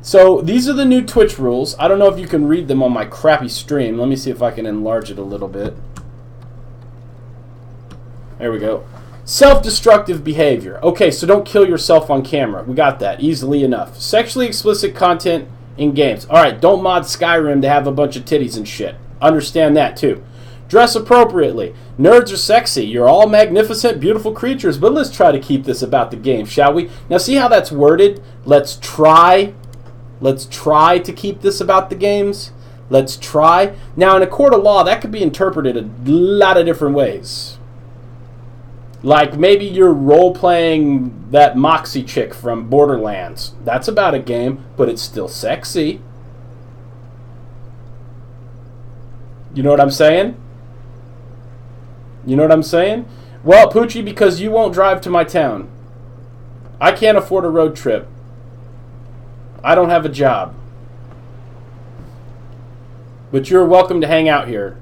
So these are the new Twitch rules. I don't know if you can read them on my crappy stream. Let me see if I can enlarge it a little bit. There we go. Self-destructive behavior. Okay, so don't kill yourself on camera. We got that easily enough. Sexually explicit content in games. Alright, don't mod Skyrim to have a bunch of titties and shit. Understand that too. Dress appropriately. Nerds are sexy. You're all magnificent, beautiful creatures, but let's try to keep this about the game, shall we? Now see how that's worded? Let's try to keep this about the games. Let's try. Now in a court of law, that could be interpreted a lot of different ways. Like, maybe you're role-playing that Moxie chick from Borderlands. That's about a game, but it's still sexy. You know what I'm saying? You know what I'm saying? Well, Poochie, because you won't drive to my town. I can't afford a road trip. I don't have a job. But you're welcome to hang out here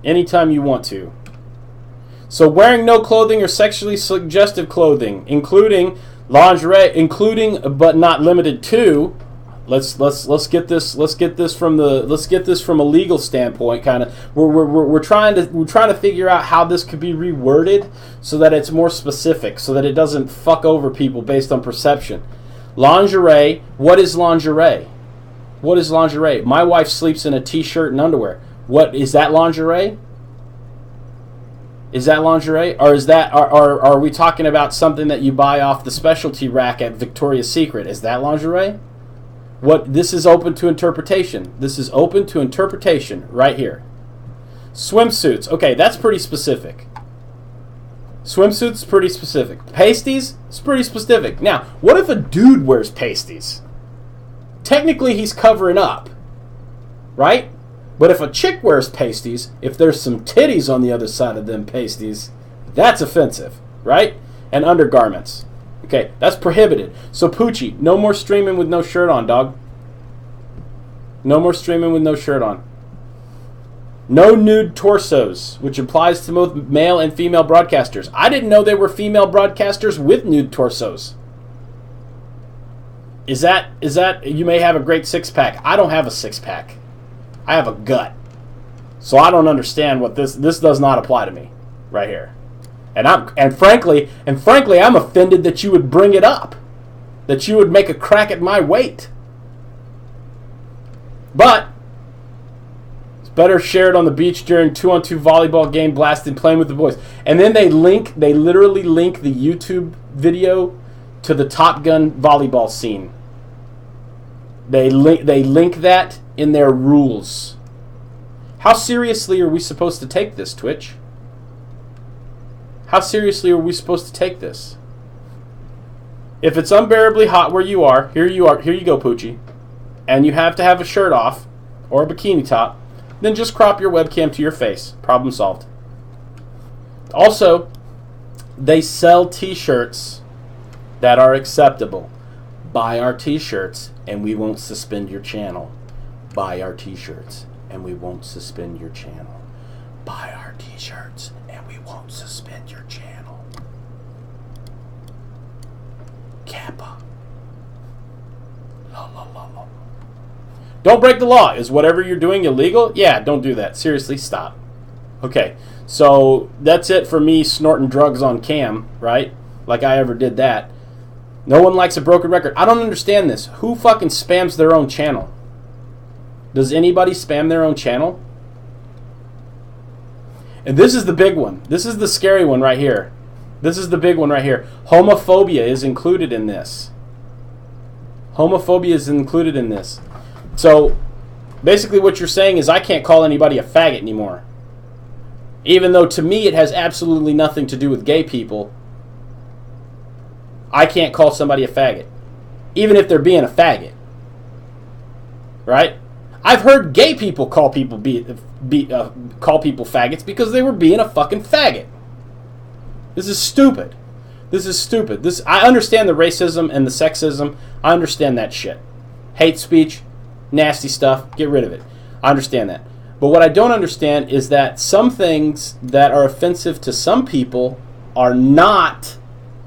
anytime you want to. So wearing no clothing or sexually suggestive clothing, including lingerie, including but not limited to. Let's get this from a legal standpoint. Kind of, we're trying to figure out how this could be reworded so that it's more specific, so that it doesn't fuck over people based on perception. Lingerie. What is lingerie? What is lingerie? My wife sleeps in a t-shirt and underwear. What is that lingerie? Is that lingerie? Or is that are we talking about something that you buy off the specialty rack at Victoria's Secret? Is that lingerie? What, this is open to interpretation. This is open to interpretation right here. Swimsuits. Okay, that's pretty specific. Swimsuits, pretty specific. Pasties, it's pretty specific. Now, what if a dude wears pasties? Technically, he's covering up, right? But if a chick wears pasties, if there's some titties on the other side of them pasties, that's offensive, right? And undergarments. Okay, that's prohibited. So Poochie, no more streaming with no shirt on, dog. No more streaming with no shirt on. No nude torsos, which applies to both male and female broadcasters. I didn't know there were female broadcasters with nude torsos. Is that you may have a great six-pack. I don't have a six-pack. I have a gut. So I don't understand what this does not apply to me right here. And frankly, I'm offended that you would bring it up. That you would make a crack at my weight. But it's better shared on the beach during 2-on-2 volleyball game blasting playing with the boys. And then they literally link the YouTube video to the Top Gun volleyball scene. They link that in their rules. How seriously are we supposed to take this, Twitch? How seriously are we supposed to take this? If it's unbearably hot where you are, here you go, Poochie, and you have to have a shirt off or a bikini top, then just crop your webcam to your face. Problem solved. Also, they sell t-shirts that are acceptable. Buy our t-shirts and we won't suspend your channel. Buy our t-shirts and we won't suspend your channel. Buy our t-shirts and we won't suspend your channel. Kappa. La la la la. Don't break the law. Is whatever you're doing illegal? Yeah, don't do that. Seriously, stop. Okay, so that's it for me snorting drugs on cam, right? Like I ever did that. No one likes a broken record. I don't understand this. Who fucking spams their own channel? Does anybody spam their own channel? And this is the big one. This is the scary one right here. This is the big one right here. Homophobia is included in this. Homophobia is included in this. So, basically what you're saying is I can't call anybody a faggot anymore. Even though to me it has absolutely nothing to do with gay people. I can't call somebody a faggot. Even if they're being a faggot. Right? I've heard gay people call people call people faggots because they were being a fucking faggot. This is stupid. This is stupid. I understand the racism and the sexism. I understand that shit. Hate speech, nasty stuff, get rid of it. I understand that. But what I don't understand is that some things that are offensive to some people are not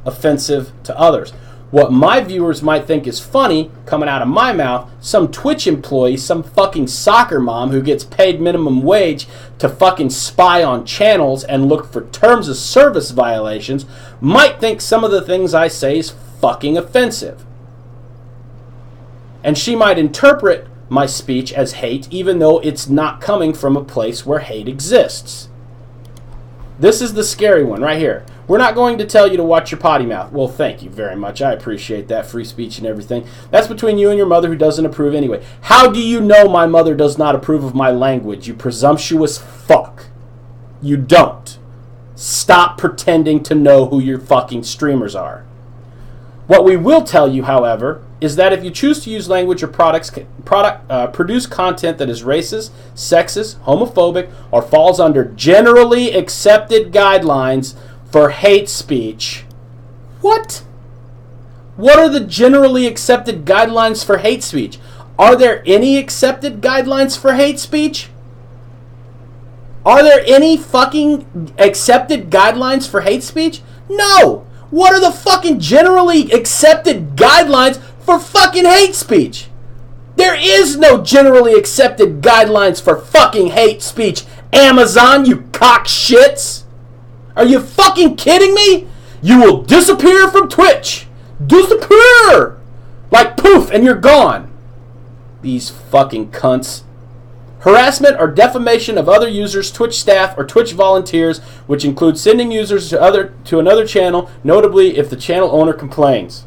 offensive to others. What my viewers might think is funny coming out of my mouth, some Twitch employee, some fucking soccer mom who gets paid minimum wage to fucking spy on channels and look for terms of service violations, might think some of the things I say is fucking offensive. And she might interpret my speech as hate, even though it's not coming from a place where hate exists. This is the scary one right here. We're not going to tell you to watch your potty mouth. Well, thank you very much. I appreciate that. Free speech and everything. That's between you and your mother, who doesn't approve anyway. How do you know my mother does not approve of my language, you presumptuous fuck? You don't. Stop pretending to know who your fucking streamers are. What we will tell you, however, is that if you choose to use language or produce content that is racist, sexist, homophobic, or falls under generally accepted guidelines for hate speech. What? What are the generally accepted guidelines for hate speech? Are there any accepted guidelines for hate speech? Are there any fucking accepted guidelines for hate speech? No! What are the fucking generally accepted guidelines for fucking hate speech? There is no generally accepted guidelines for fucking hate speech, Amazon, you cock shits! Are you fucking kidding me? You will disappear from Twitch. Disappear! Like poof, and you're gone. These fucking cunts. Harassment or defamation of other users, Twitch staff, or Twitch volunteers, which includes sending users to another channel, notably if the channel owner complains.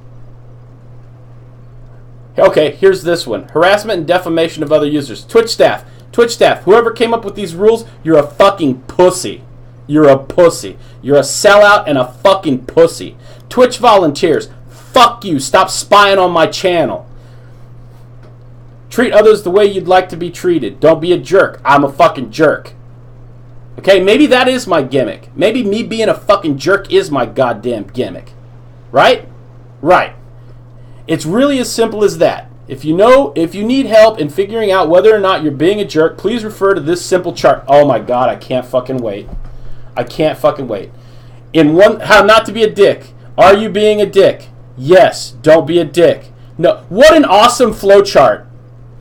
Okay, here's this one. Harassment and defamation of other users. Twitch staff, whoever came up with these rules, you're a fucking pussy. You're a pussy. You're a sellout and a fucking pussy. Twitch volunteers, fuck you. Stop spying on my channel. Treat others the way you'd like to be treated. Don't be a jerk. I'm a fucking jerk. Okay, maybe that is my gimmick. Maybe me being a fucking jerk is my goddamn gimmick. Right? Right. It's really as simple as that. If you need help in figuring out whether or not you're being a jerk, please refer to this simple chart. Oh my god, I can't fucking wait. I can't fucking wait. How not to be a dick. Are you being a dick? Yes. Don't be a dick. No. What an awesome flowchart.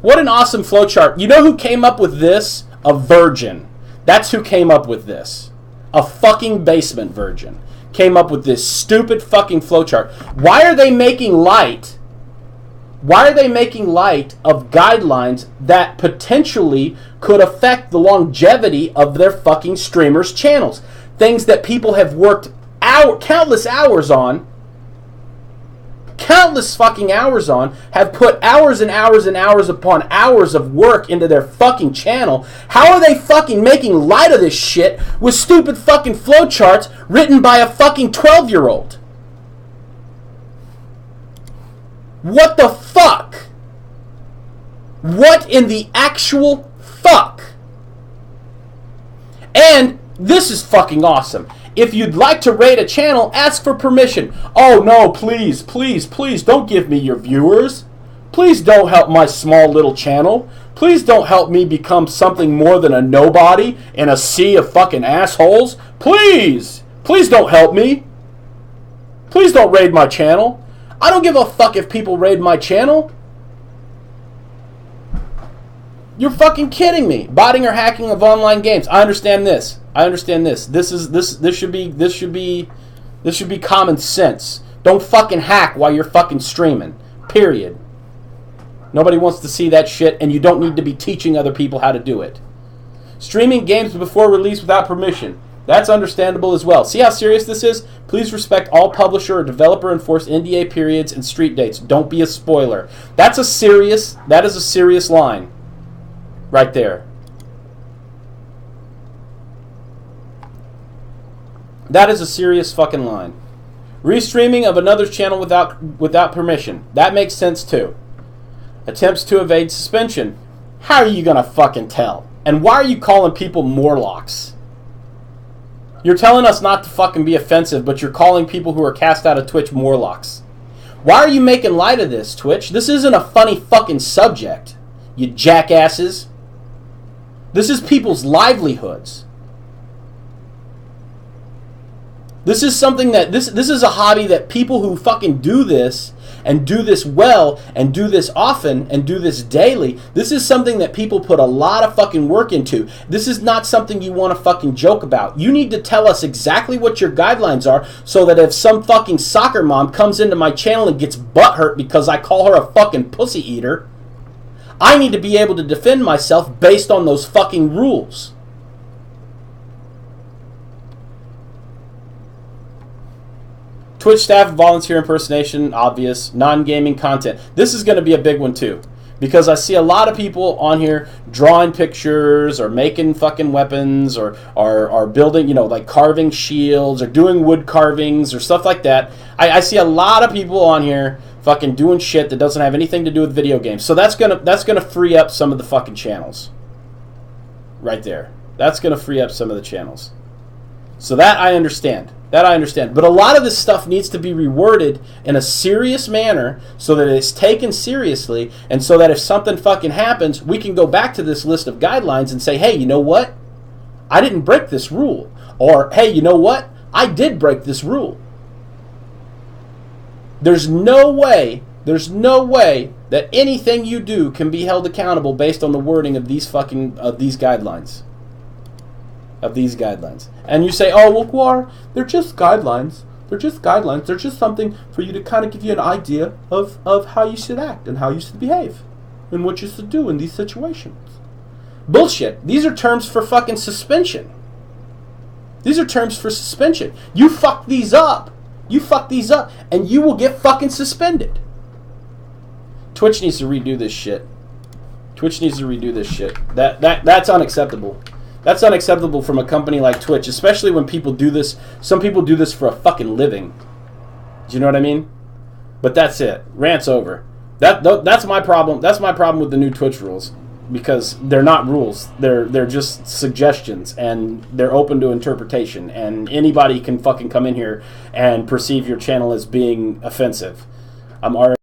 What an awesome flowchart. You know who came up with this? A virgin. That's who came up with this. A fucking basement virgin came up with this stupid fucking flowchart. Why are they making light? Why are they making light of guidelines that potentially could affect the longevity of their fucking streamers' channels? Things that people have worked countless hours on, countless fucking hours on, have put hours and hours and hours upon hours of work into their fucking channel. How are they fucking making light of this shit with stupid fucking flowcharts written by a fucking 12-year-old? What the fuck? What in the actual fuck? And this is fucking awesome. If you'd like to raid a channel, ask for permission. Oh no, please, please, please don't give me your viewers. Please don't help my small little channel. Please don't help me become something more than a nobody in a sea of fucking assholes. Please! Please don't help me. Please don't raid my channel. I don't give a fuck if people raid my channel. You're fucking kidding me. Botting or hacking of online games. I understand this. I understand this. This should be common sense. Don't fucking hack while you're fucking streaming. Period. Nobody wants to see that shit, and you don't need to be teaching other people how to do it. Streaming games before release without permission. That's understandable as well. See how serious this is? Please respect all publisher or developer enforced NDA periods and street dates. Don't be a spoiler. That is a serious line. Right there. That is a serious fucking line. Restreaming of another channel without permission. That makes sense too. Attempts to evade suspension. How are you gonna fucking tell? And why are you calling people Morlocks? You're telling us not to fucking be offensive, but you're calling people who are cast out of Twitch Morlocks. Why are you making light of this, Twitch? This isn't a funny fucking subject, you jackasses. This is people's livelihoods. This is something that this is a hobby that people who fucking do this and do this well and do this often and do this daily, this is something that people put a lot of fucking work into. This is not something you want to fucking joke about. You need to tell us exactly what your guidelines are so that if some fucking soccer mom comes into my channel and gets butthurt because I call her a fucking pussy eater, I need to be able to defend myself based on those fucking rules. Twitch staff, volunteer impersonation, obvious. Non-gaming content. This is going to be a big one too. Because I see a lot of people on here drawing pictures or making fucking weapons or building, you know, like carving shields or doing wood carvings or stuff like that. I see a lot of people on here fucking doing shit that doesn't have anything to do with video games. So that's gonna free up some of the fucking channels. Right there. That's gonna free up some of the channels. So that I understand. That I understand. But a lot of this stuff needs to be reworded in a serious manner so that it's taken seriously and so that if something fucking happens, we can go back to this list of guidelines and say, hey, you know what? I didn't break this rule. Or, hey, you know what? I did break this rule. There's no way that anything you do can be held accountable based on the wording of these guidelines. And you say, oh, well, Guar, they're just guidelines. They're just guidelines. They're just something for you to kind of give you an idea of how you should act and how you should behave and what you should do in these situations. Bullshit. These are terms for fucking suspension. These are terms for suspension. You fuck these up. And you will get fucking suspended. Twitch needs to redo this shit. That's unacceptable. That's unacceptable from a company like Twitch, especially when people do this. Some people do this for a fucking living. Do you know what I mean? But that's it. Rant's over. That's my problem. That's my problem with the new Twitch rules, because they're not rules. They're just suggestions, and they're open to interpretation. And anybody can fucking come in here and perceive your channel as being offensive. I'm already